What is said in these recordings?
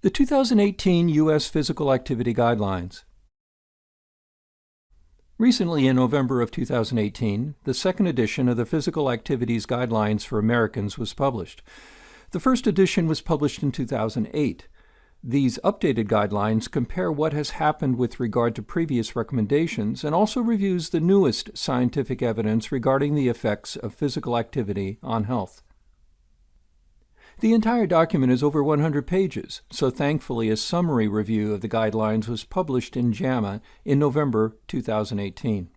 The 2018 U.S. Physical Activity Guidelines. Recently, in November of 2018, the second edition of the Physical Activities Guidelines for Americans was published. The first edition was published in 2008. These updated guidelines compare what has happened with regard to previous recommendations and also reviews the newest scientific evidence regarding the effects of physical activity on health. The entire document is over 100 pages, so thankfully a summary review of the guidelines was published in JAMA in November 2018.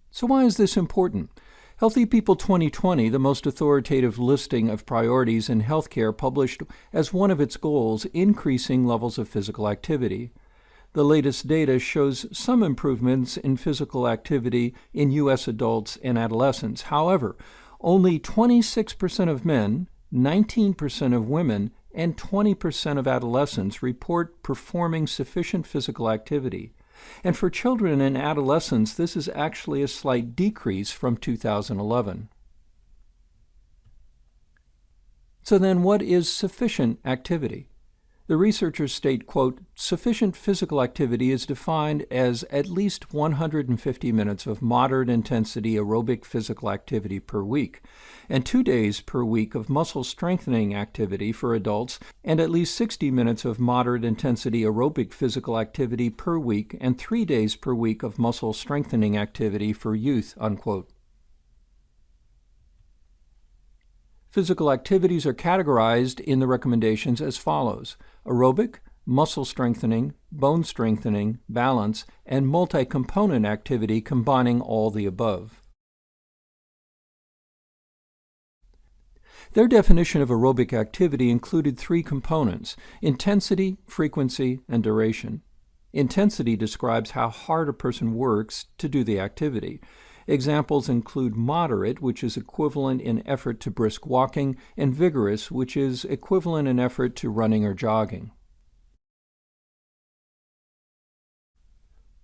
So why is this important? Healthy People 2020, the most authoritative listing of priorities in healthcare, published as one of its goals increasing levels of physical activity. The latest data shows some improvements in physical activity in U.S. adults and adolescents. However, only 26% of men, 19% of women, and 20% of adolescents report performing sufficient physical activity. And for children and adolescents, this is actually a slight decrease from 2011. So then, what is sufficient activity? The researchers state, quote, sufficient physical activity is defined as at least 150 minutes of moderate intensity aerobic physical activity per week, and 2 days per week of muscle strengthening activity for adults, and at least 60 minutes of moderate intensity aerobic physical activity per week, and 3 days per week of muscle strengthening activity for youth, unquote. Physical activities are categorized in the recommendations as follows: aerobic, muscle strengthening, bone strengthening, balance, and multi-component activity combining all the above. Their definition of aerobic activity included 3 components: intensity, frequency, and duration. Intensity describes how hard a person works to do the activity. Examples include moderate, which is equivalent in effort to brisk walking, and vigorous, which is equivalent in effort to running or jogging.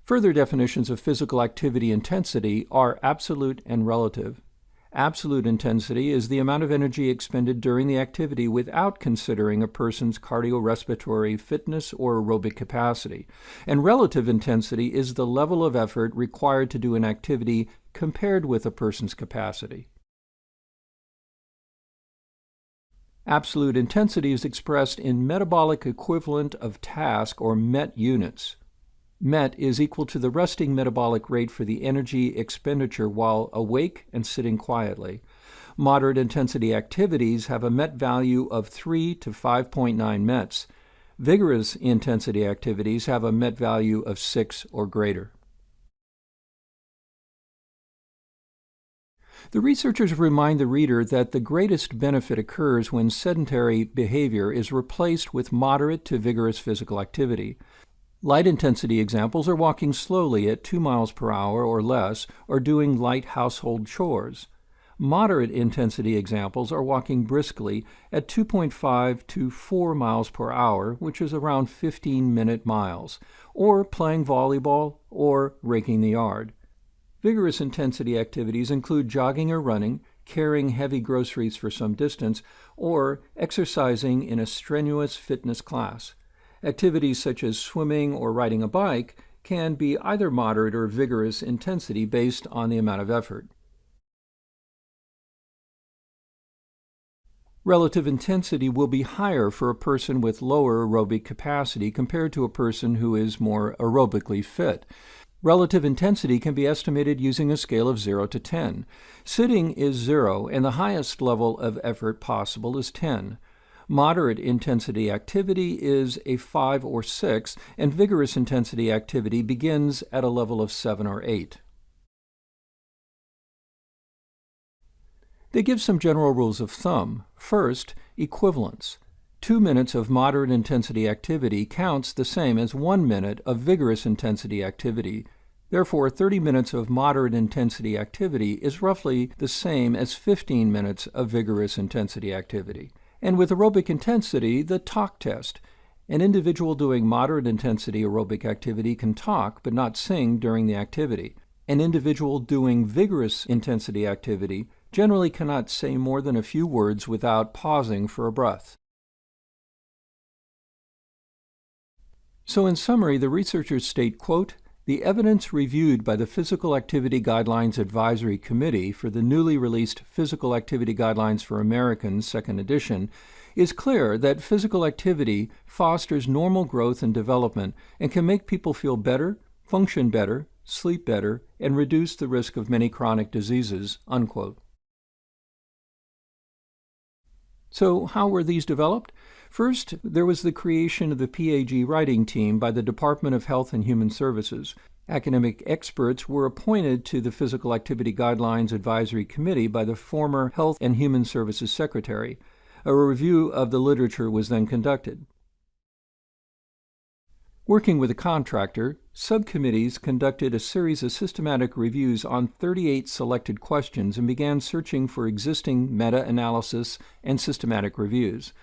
Further definitions of physical activity intensity are absolute and relative. Absolute intensity is the amount of energy expended during the activity without considering a person's cardiorespiratory fitness or aerobic capacity. And relative intensity is the level of effort required to do an activity compared with a person's capacity. Absolute intensity is expressed in metabolic equivalent of task, or MET units. MET is equal to the resting metabolic rate for the energy expenditure while awake and sitting quietly. Moderate intensity activities have a MET value of 3 to 5.9 METs. Vigorous intensity activities have a MET value of 6 or greater. The researchers remind the reader that the greatest benefit occurs when sedentary behavior is replaced with moderate to vigorous physical activity. Light intensity examples are walking slowly at 2 miles per hour or less, or doing light household chores. Moderate intensity examples are walking briskly at 2.5 to 4 miles per hour, which is around 15-minute miles, or playing volleyball or raking the yard. Vigorous intensity activities include jogging or running, carrying heavy groceries for some distance, or exercising in a strenuous fitness class. Activities such as swimming or riding a bike can be either moderate or vigorous intensity based on the amount of effort. Relative intensity will be higher for a person with lower aerobic capacity compared to a person who is more aerobically fit. Relative intensity can be estimated using a scale of 0 to 10. Sitting is 0, and the highest level of effort possible is 10. Moderate intensity activity is a 5 or 6, and vigorous intensity activity begins at a level of 7 or 8. They give some general rules of thumb. First, equivalence. 2 minutes of moderate intensity activity counts the same as 1 minute of vigorous intensity activity. Therefore, 30 minutes of moderate intensity activity is roughly the same as 15 minutes of vigorous intensity activity. And with aerobic intensity, the talk test. An individual doing moderate intensity aerobic activity can talk but not sing during the activity. An individual doing vigorous intensity activity generally cannot say more than a few words without pausing for a breath. So in summary, the researchers state, quote, "The evidence reviewed by the Physical Activity Guidelines Advisory Committee for the newly released Physical Activity Guidelines for Americans, second edition, is clear that physical activity fosters normal growth and development and can make people feel better, function better, sleep better, and reduce the risk of many chronic diseases," unquote. So how were these developed? First, there was the creation of the PAG writing team by the Department of Health and Human Services. Academic experts were appointed to the Physical Activity Guidelines Advisory Committee by the former Health and Human Services Secretary. A review of the literature was then conducted. Working with a contractor, subcommittees conducted a series of systematic reviews on 38 selected questions and began searching for existing meta-analysis and systematic reviews.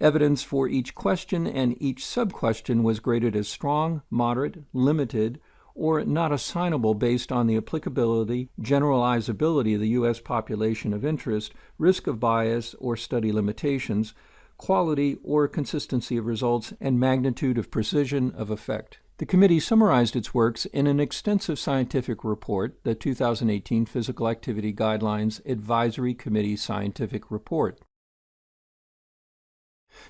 Evidence for each question and each sub-question was graded as strong, moderate, limited, or not assignable based on the applicability, generalizability of the U.S. population of interest, risk of bias or study limitations, quality or consistency of results, and magnitude of precision of effect. The committee summarized its works in an extensive scientific report, the 2018 Physical Activity Guidelines Advisory Committee Scientific Report.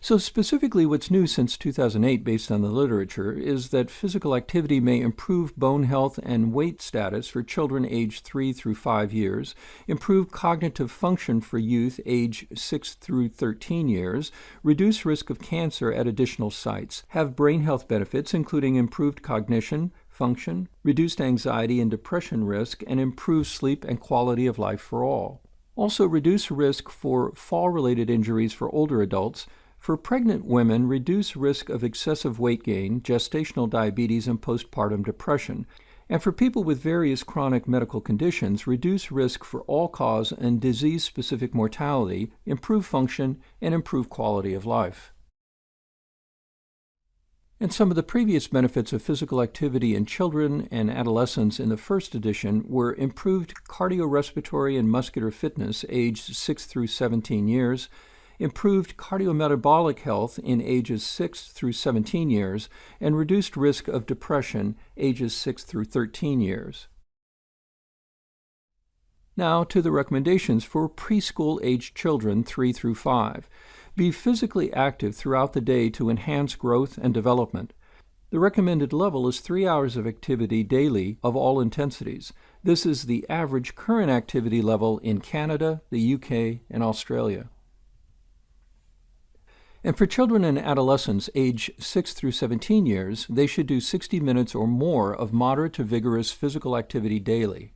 So specifically, what's new since 2008 based on the literature is that physical activity may improve bone health and weight status for children aged 3 through 5 years, improve cognitive function for youth aged 6 through 13 years, reduce risk of cancer at additional sites, have brain health benefits including improved cognition, function, reduced anxiety and depression risk, and improved sleep and quality of life for all. Also reduce risk for fall-related injuries for older adults. For pregnant women, reduce risk of excessive weight gain, gestational diabetes, and postpartum depression. And for people with various chronic medical conditions, reduce risk for all-cause and disease-specific mortality, improve function, and improve quality of life. And some of the previous benefits of physical activity in children and adolescents in the first edition were improved cardiorespiratory and muscular fitness aged 6 through 17 years, improved cardiometabolic health in ages 6 through 17 years, and reduced risk of depression ages 6 through 13 years. Now to the recommendations for preschool-aged children 3 through 5. Be physically active throughout the day to enhance growth and development. The recommended level is 3 hours of activity daily of all intensities. This is the average current activity level in Canada, the UK, and Australia. And for children and adolescents age 6 through 17 years, they should do 60 minutes or more of moderate to vigorous physical activity daily.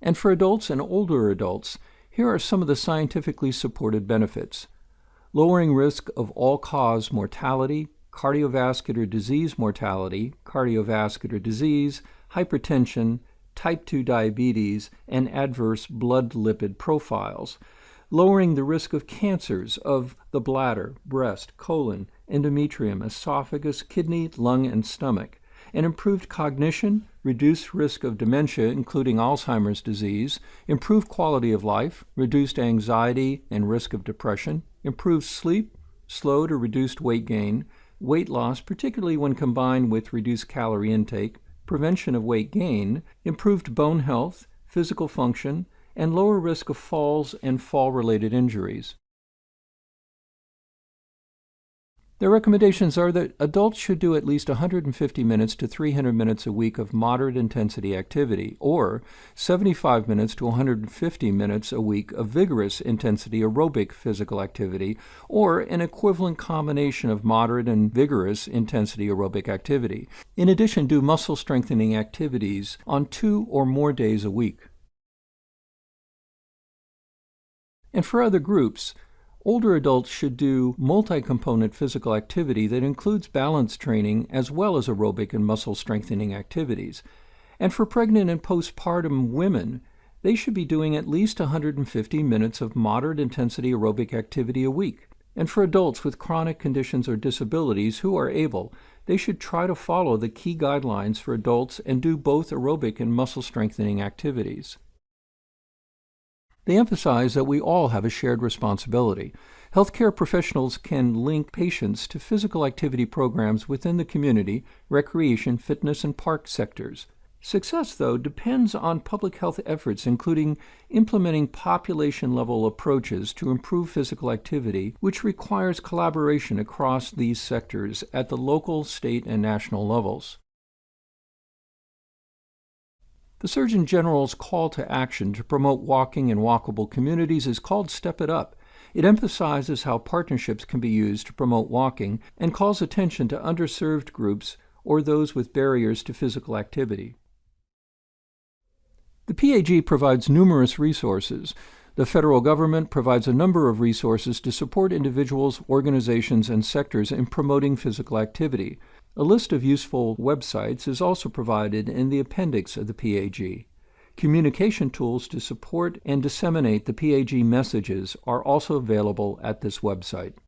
And for adults and older adults, here are some of the scientifically supported benefits. Lowering risk of all-cause mortality, cardiovascular disease mortality, cardiovascular disease, hypertension, type 2 diabetes, and adverse blood lipid profiles. Lowering the risk of cancers of the bladder, breast, colon, endometrium, esophagus, kidney, lung, and stomach, and improved cognition, reduced risk of dementia, including Alzheimer's disease, improved quality of life, reduced anxiety and risk of depression, improved sleep, slow to reduced weight gain, weight loss, particularly when combined with reduced calorie intake, prevention of weight gain, improved bone health, physical function, and lower risk of falls and fall-related injuries. Their recommendations are that adults should do at least 150 minutes to 300 minutes a week of moderate intensity activity, or 75 minutes to 150 minutes a week of vigorous intensity aerobic physical activity, or an equivalent combination of moderate and vigorous intensity aerobic activity. In addition, do muscle strengthening activities on 2 or more days a week. And for other groups, older adults should do multi-component physical activity that includes balance training as well as aerobic and muscle strengthening activities. And for pregnant and postpartum women, they should be doing at least 150 minutes of moderate intensity aerobic activity a week. And for adults with chronic conditions or disabilities who are able, they should try to follow the key guidelines for adults and do both aerobic and muscle strengthening activities. They emphasize that we all have a shared responsibility. Healthcare professionals can link patients to physical activity programs within the community, recreation, fitness, and park sectors. Success, though, depends on public health efforts, including implementing population-level approaches to improve physical activity, which requires collaboration across these sectors at the local, state, and national levels. The Surgeon General's call to action to promote walking in walkable communities is called Step It Up. It emphasizes how partnerships can be used to promote walking and calls attention to underserved groups or those with barriers to physical activity. The PAG provides numerous resources. The federal government provides a number of resources to support individuals, organizations, and sectors in promoting physical activity. A list of useful websites is also provided in the appendix of the PAG. Communication tools to support and disseminate the PAG messages are also available at this website.